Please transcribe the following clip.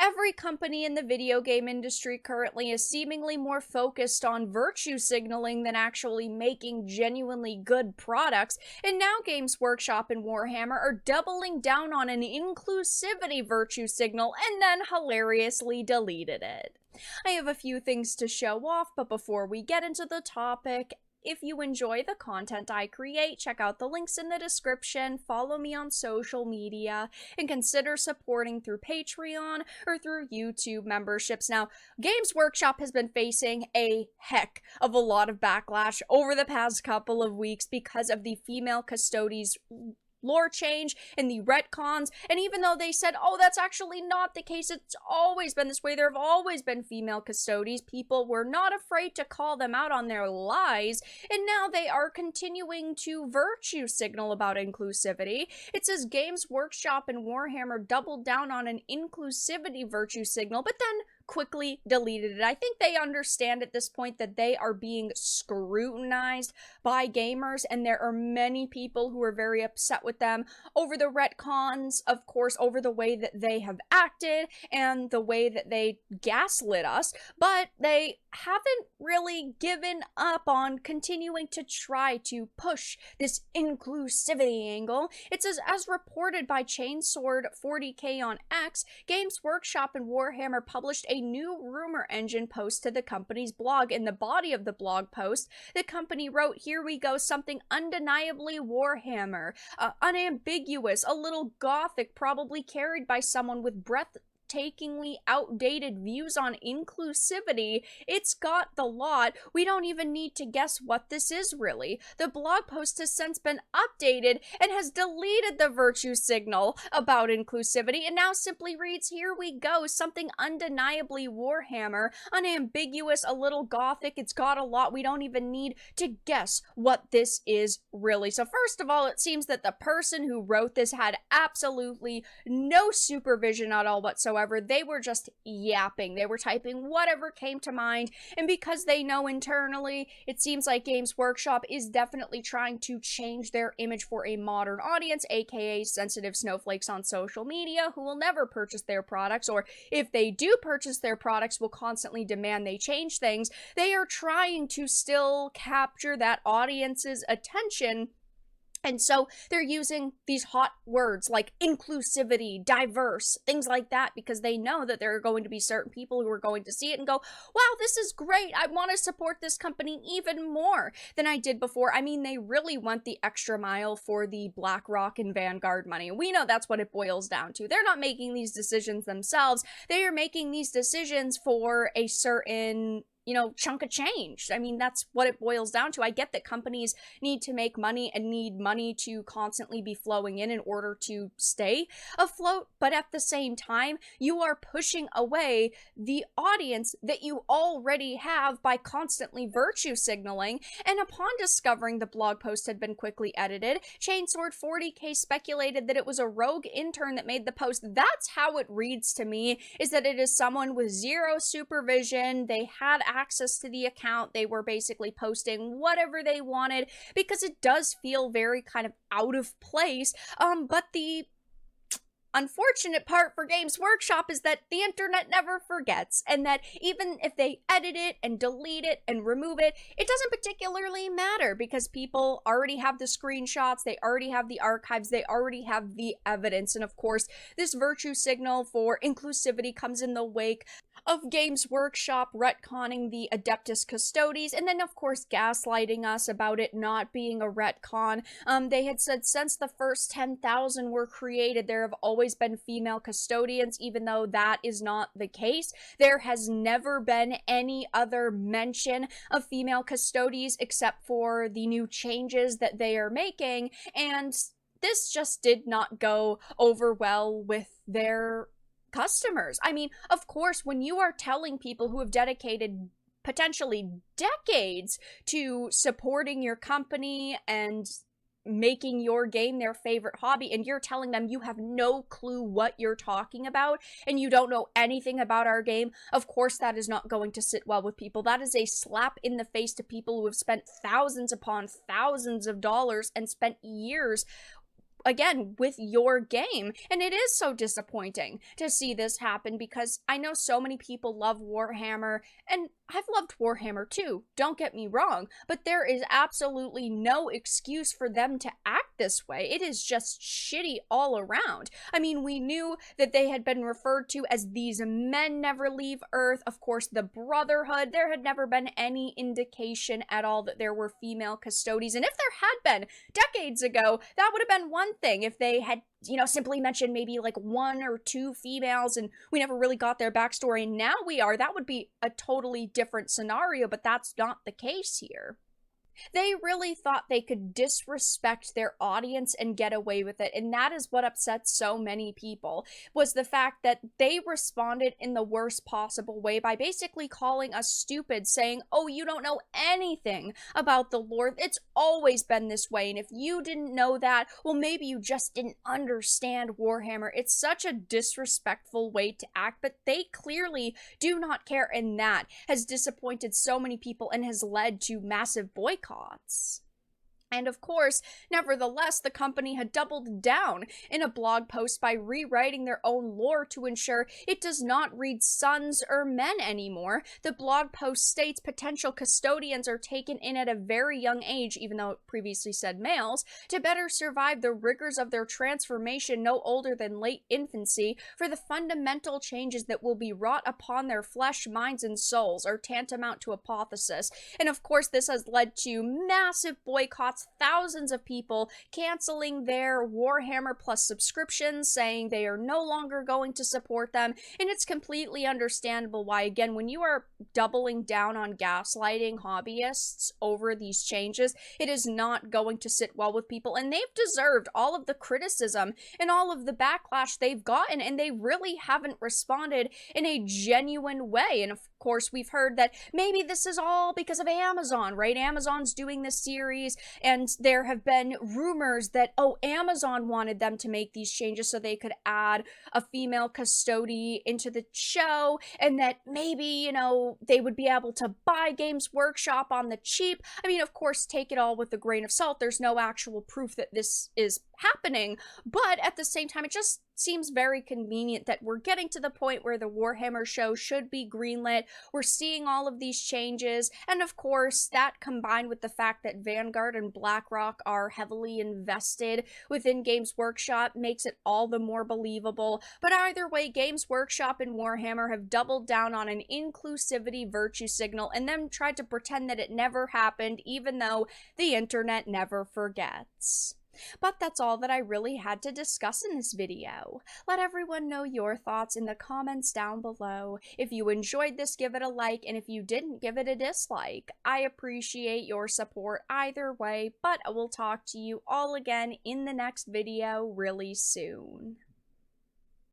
Every company in the video game industry currently is seemingly more focused on virtue signaling than actually making genuinely good products, and now Games Workshop and Warhammer are doubling down on an inclusivity virtue signal and then hilariously deleted it. I have a few things to show off, but before we get into the topic, if you enjoy the content I create, check out the links in the description, follow me on social media, and consider supporting through Patreon or through YouTube memberships. Now, Games Workshop has been facing a heck of a lot of backlash over the past couple of weeks because of the female custodies lore change and the retcons, and even though they said, oh, that's actually not the case, it's always been this way, there have always been female custodies, people were not afraid to call them out on their lies, and now they are continuing to virtue signal about inclusivity. It says Games Workshop and Warhammer doubled down on an inclusivity virtue signal, but then quickly deleted it. I think they understand at this point that they are being scrutinized by gamers, and there are many people who are very upset with them over the retcons, of course, over the way that they have acted and the way that they gaslit us, but they haven't really given up on continuing to try to push this inclusivity angle. It says, as reported by Chainsword 40k on X, Games Workshop and Warhammer published a new rumor engine post to the company's blog. In the body of the blog post, the company wrote, "Here we go, something undeniably Warhammer, unambiguous, a little gothic, probably carried by someone with breathtakingly outdated views on inclusivity. It's got the lot. We don't even need to guess what this is really." The blog post has since been updated and has deleted the virtue signal about inclusivity and now simply reads, "Here we go, something undeniably Warhammer, unambiguous, a little gothic, it's got a lot. We don't even need to guess what this is really." So first of all, it seems that the person who wrote this had absolutely no supervision at all whatsoever. They were just yapping. They were typing whatever came to mind, and because they know internally, it seems like Games Workshop is definitely trying to change their image for a modern audience, aka sensitive snowflakes on social media who will never purchase their products, or if they do purchase their products, will constantly demand they change things. They are trying to still capture that audience's attention, and so they're using these hot words like inclusivity, diverse, things like that, because they know that there are going to be certain people who are going to see it and go, wow, this is great. I want to support this company even more than I did before. I mean, they really went the extra mile for the BlackRock and Vanguard money. We know that's what it boils down to. They're not making these decisions themselves. They are making these decisions for a certain chunk of change. I mean, that's what it boils down to. I get that companies need to make money and need money to constantly be flowing in order to stay afloat, but at the same time, you are pushing away the audience that you already have by constantly virtue signaling. And upon discovering the blog post had been quickly edited, Chainsword 40k speculated that it was a rogue intern that made the post. That's how it reads to me, is that it is someone with zero supervision. They had access to the account. They were basically posting whatever they wanted, because it does feel very kind of out of place. But the unfortunate part for Games Workshop is that the internet never forgets, and that even if they edit it and delete it and remove it, it doesn't particularly matter, because people already have the screenshots, they already have the archives, they already have the evidence. And of course, this virtue signal for inclusivity comes in the wake of Games Workshop retconning the Adeptus Custodes, and then of course gaslighting us about it not being a retcon. They had said since the first 10,000 were created, there have always been female custodians, even though that is not the case. There has never been any other mention of female custodies except for the new changes that they are making, and this just did not go over well with their customers. I mean, of course, when you are telling people who have dedicated potentially decades to supporting your company and making your game their favorite hobby, and you're telling them you have no clue what you're talking about and you don't know anything about our game, of course that is not going to sit well with people. That is a slap in the face to people who have spent thousands upon thousands of dollars and spent years again, with your game. And it is so disappointing to see this happen, because I know so many people love Warhammer, and I've loved Warhammer too, don't get me wrong, but there is absolutely no excuse for them to act this way. It is just shitty all around. I mean, we knew that they had been referred to as these men never leave Earth. Of course, the Brotherhood, there had never been any indication at all that there were female custodians. And if there had been decades ago, that would have been one thing. If they had, simply mentioned maybe like 1 or 2 females and we never really got their backstory, and now we are, that would be a totally different scenario, but that's not the case here. They really thought they could disrespect their audience and get away with it, and that is what upset so many people, was the fact that they responded in the worst possible way by basically calling us stupid, saying, oh, you don't know anything about the lore, it's always been this way, and if you didn't know that, well, maybe you just didn't understand Warhammer. It's such a disrespectful way to act, but they clearly do not care, and that has disappointed so many people and has led to massive boycotts. And of course, nevertheless, the company had doubled down in a blog post by rewriting their own lore to ensure it does not read sons or men anymore. The blog post states potential custodians are taken in at a very young age, even though it previously said males, to better survive the rigors of their transformation no older than late infancy, for the fundamental changes that will be wrought upon their flesh, minds, and souls are tantamount to apotheosis. And of course, this has led to massive boycotts, thousands of people canceling their Warhammer Plus subscriptions, saying they are no longer going to support them, and it's completely understandable why. Again, when you are doubling down on gaslighting hobbyists over these changes, it is not going to sit well with people, and they've deserved all of the criticism and all of the backlash they've gotten, and they really haven't responded in a genuine way. And of course, we've heard that maybe this is all because of Amazon, right? Amazon's doing this series, and there have been rumors that, oh, Amazon wanted them to make these changes so they could add a female custody into the show, and that maybe, they would be able to buy Games Workshop on the cheap. I mean, of course, take it all with a grain of salt. There's no actual proof that this is happening, but at the same time, it just seems very convenient that we're getting to the point where the Warhammer show should be greenlit. We're seeing all of these changes, and of course, that combined with the fact that Vanguard and BlackRock are heavily invested within Games Workshop makes it all the more believable. But either way, Games Workshop and Warhammer have doubled down on an inclusivity virtue signal and then tried to pretend that it never happened, even though the internet never forgets. But that's all that I really had to discuss in this video. Let everyone know your thoughts in the comments down below. If you enjoyed this, give it a like, and if you didn't, give it a dislike. I appreciate your support either way, but I will talk to you all again in the next video really soon.